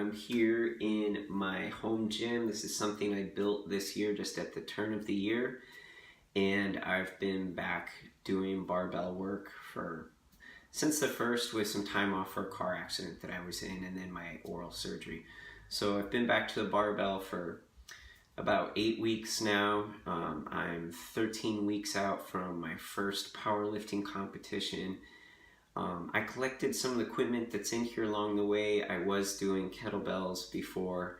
I'm here in my home gym. This is something I built this year just at the turn of the year, and I've been back doing barbell work for since the first, with some time off for a car accident that I was in and then my oral surgery. So I've been back to the barbell for about 8 weeks now. I'm 13 weeks out from my first powerlifting competition. I collected some of the equipment that's in here along the way. I was doing kettlebells before,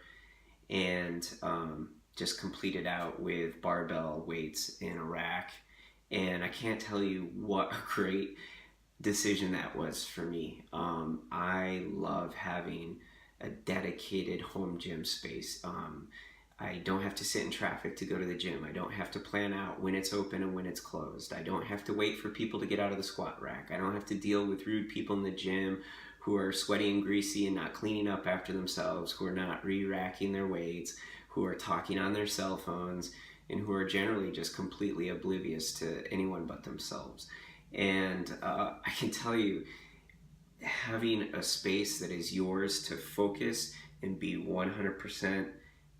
and just completed out with barbell weights in a rack. And I can't tell you what a great decision that was for me. I love having a dedicated home gym space. I don't have to sit in traffic to go to the gym. I don't have to plan out when it's open and when it's closed. I don't have to wait for people to get out of the squat rack. I don't have to deal with rude people in the gym who are sweaty and greasy and not cleaning up after themselves, who are not re-racking their weights, who are talking on their cell phones, and who are generally just completely oblivious to anyone but themselves. And I can tell you, having a space that is yours to focus and be 100%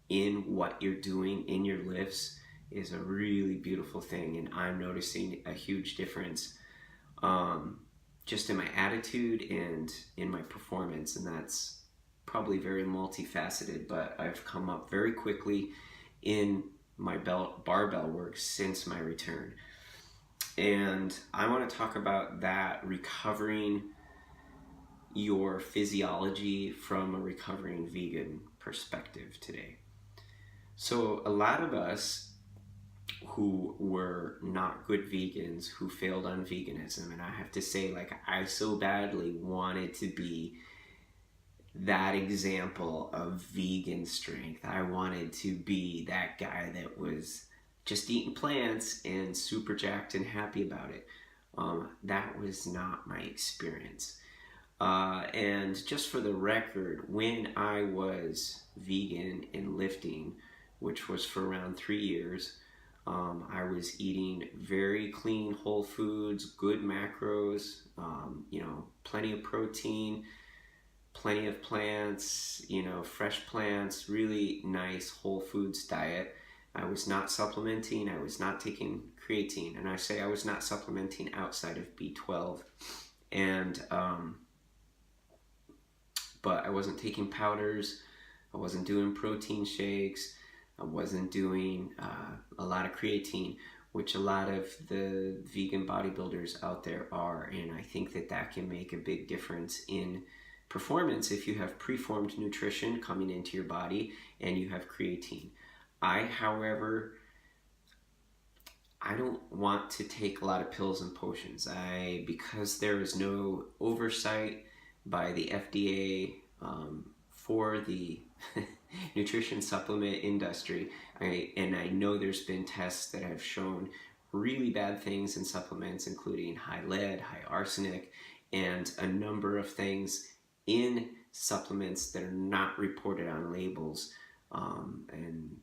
in what you're doing in your lifts is a really beautiful thing. And I'm noticing a huge difference just in my attitude and in my performance. And that's probably very multifaceted, but I've come up very quickly in my barbell work since my return. And I want to talk about that, recovering your physiology from a recovering vegan perspective today. So a lot of us who were not good vegans, who failed on veganism, and I have to say, like, I so badly wanted to be that example of vegan strength. I wanted to be that guy that was just eating plants and super jacked and happy about it. That was not my experience. And just for the record, when I was vegan and lifting, which was for around 3 years, I was eating very clean whole foods, good macros, plenty of protein, plenty of plants, fresh plants, really nice whole foods diet. I was not supplementing, I was not taking creatine, and I say I was not supplementing outside of B12, and but I wasn't taking powders, I wasn't doing protein shakes, I wasn't doing a lot of creatine, which a lot of the vegan bodybuilders out there are, and I think that can make a big difference in performance if you have preformed nutrition coming into your body and you have creatine. However, I don't want to take a lot of pills and potions. Because there is no oversight by the FDA for the nutrition supplement industry, and I know there's been tests that have shown really bad things in supplements, including high lead, high arsenic, and a number of things in supplements that are not reported on labels, and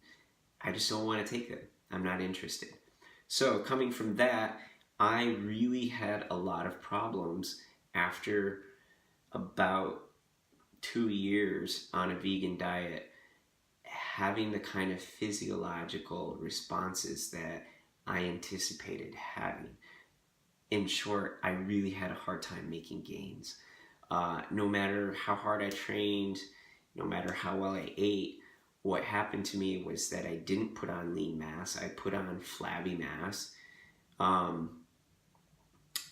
I just don't want to take them. I'm not interested. So coming from that, I really had a lot of problems after about 2 years on a vegan diet, having the kind of physiological responses that I anticipated having. In short, I really had a hard time making gains. No matter how hard I trained, no matter how well I ate, what happened to me was that I didn't put on lean mass, I put on flabby mass.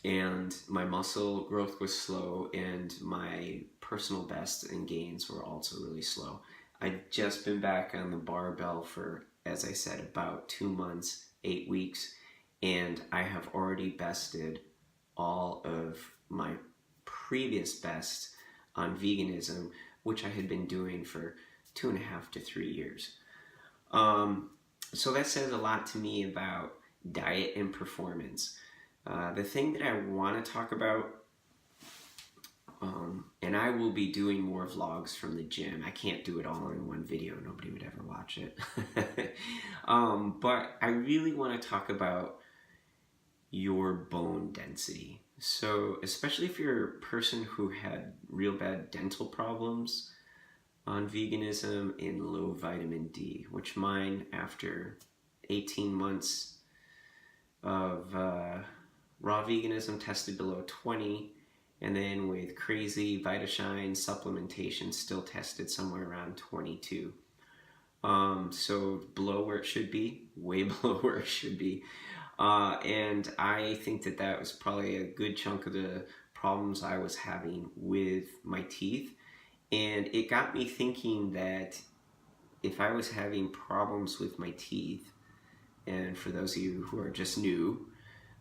And my muscle growth was slow, and my personal bests and gains were also really slow. I'd just been back on the barbell for, as I said, about 2 months, 8 weeks, and I have already bested all of my previous bests on veganism, which I had been doing for 2.5 to 3 years. So that says a lot to me about diet and performance. The thing that I want to talk about, and I will be doing more vlogs from the gym. I can't do it all in one video. Nobody would ever watch it. But I really want to talk about your bone density. So especially if you're a person who had real bad dental problems, on veganism and low vitamin D, which mine, after 18 months of raw veganism, tested below 20, and then with crazy VitaShine supplementation still tested somewhere around 22. So below where it should be, way below where it should be. And I think that that was probably a good chunk of the problems I was having with my teeth. And it got me thinking that if I was having problems with my teeth, and for those of you who are just new,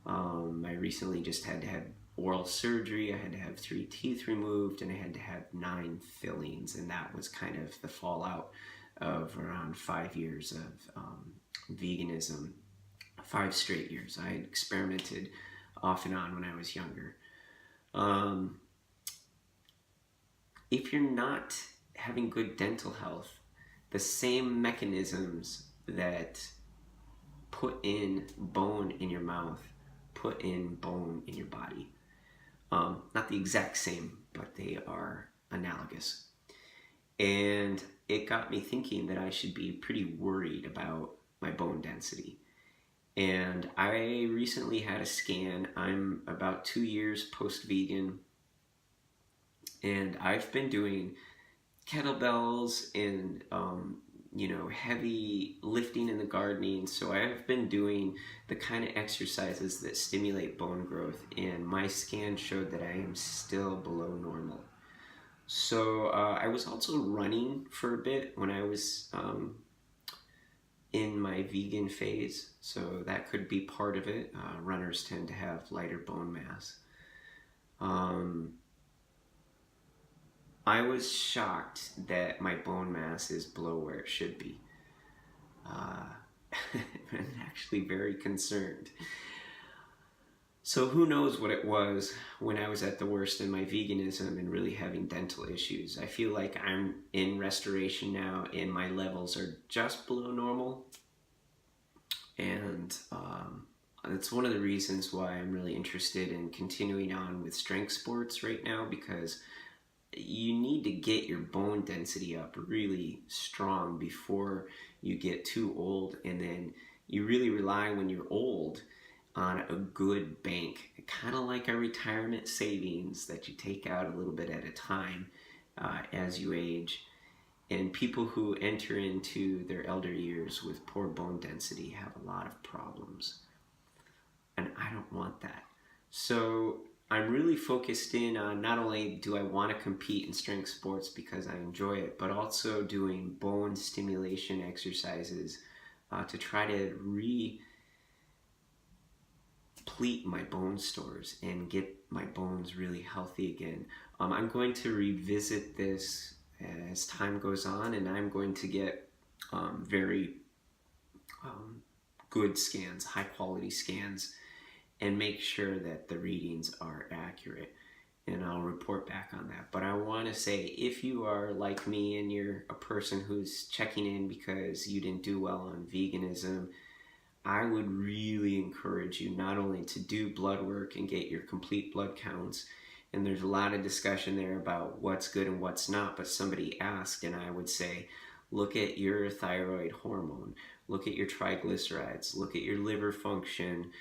I recently just had to have oral surgery. I had to have 3 teeth removed, and I had to have 9 fillings, and that was kind of the fallout of around 5 years of veganism. 5 straight years. I had experimented off and on when I was younger. If you're not having good dental health, the same mechanisms that put in bone in your mouth put in bone in your body. Not the exact same, but they are analogous. And it got me thinking that I should be pretty worried about my bone density. And I recently had a scan. I'm about 2 years post-vegan, and I've been doing kettlebells and heavy lifting in the gardening. So I've been doing the kind of exercises that stimulate bone growth, and my scan showed that I am still below normal. So I was also running for a bit when I was in my vegan phase, so that could be part of it. Runners tend to have lighter bone mass. I was shocked that my bone mass is below where it should be. I'm actually very concerned. So who knows what it was when I was at the worst in my veganism and really having dental issues. I feel like I'm in restoration now and my levels are just below normal. And that's one of the reasons why I'm really interested in continuing on with strength sports right now, because you need to get your bone density up really strong before you get too old, and then you really rely when you're old on a good bank, kind of like a retirement savings that you take out a little bit at a time as you age. And people who enter into their elder years with poor bone density have a lot of problems, and I don't want that. So I'm really focused in on not only do I want to compete in strength sports because I enjoy it, but also doing bone stimulation exercises to try to replete my bone stores and get my bones really healthy again. I'm going to revisit this as time goes on, and I'm going to get very good scans, high quality scans, and make sure that the readings are accurate, and I'll report back on that. But I want to say, if you are like me and you're a person who's checking in because you didn't do well on veganism, I would really encourage you not only to do blood work and get your complete blood counts, and there's a lot of discussion there about what's good and what's not, but somebody asked, and I would say, look at your thyroid hormone, look at your triglycerides, look at your liver function,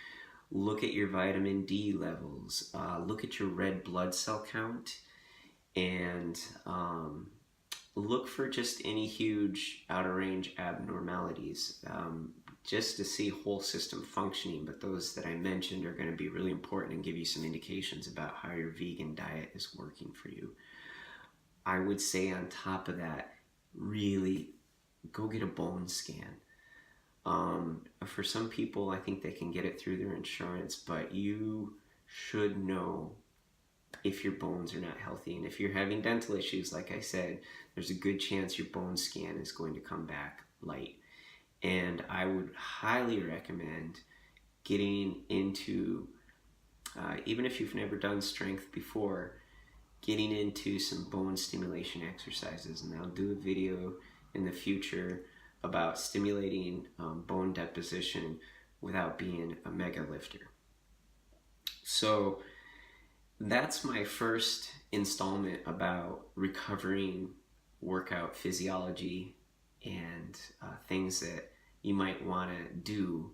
look at your vitamin D levels, look at your red blood cell count, and look for just any huge outer range abnormalities, just to see whole system functioning. But those that I mentioned are going to be really important and give you some indications about how your vegan diet is working for you. I would say on top of that, really go get a bone scan. For some people, I think they can get it through their insurance, but you should know if your bones are not healthy. And if you're having dental issues, like I said, there's a good chance your bone scan is going to come back light. And I would highly recommend getting into, even if you've never done strength before, getting into some bone stimulation exercises. And I'll do a video in the future about stimulating bone deposition without being a mega lifter. So that's my first installment about recovering workout physiology and things that you might want to do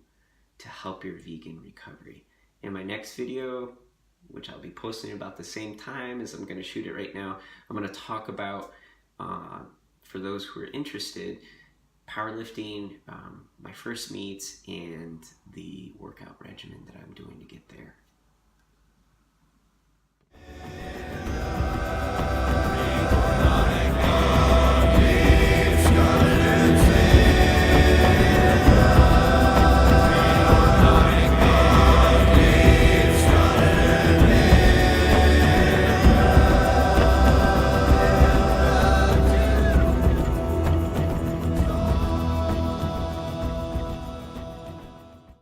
to help your vegan recovery. In my next video, which I'll be posting about the same time as I'm going to shoot it right now, I'm going to talk about, for those who are interested, powerlifting, my first meets, and the workout regimen that I'm doing to get there.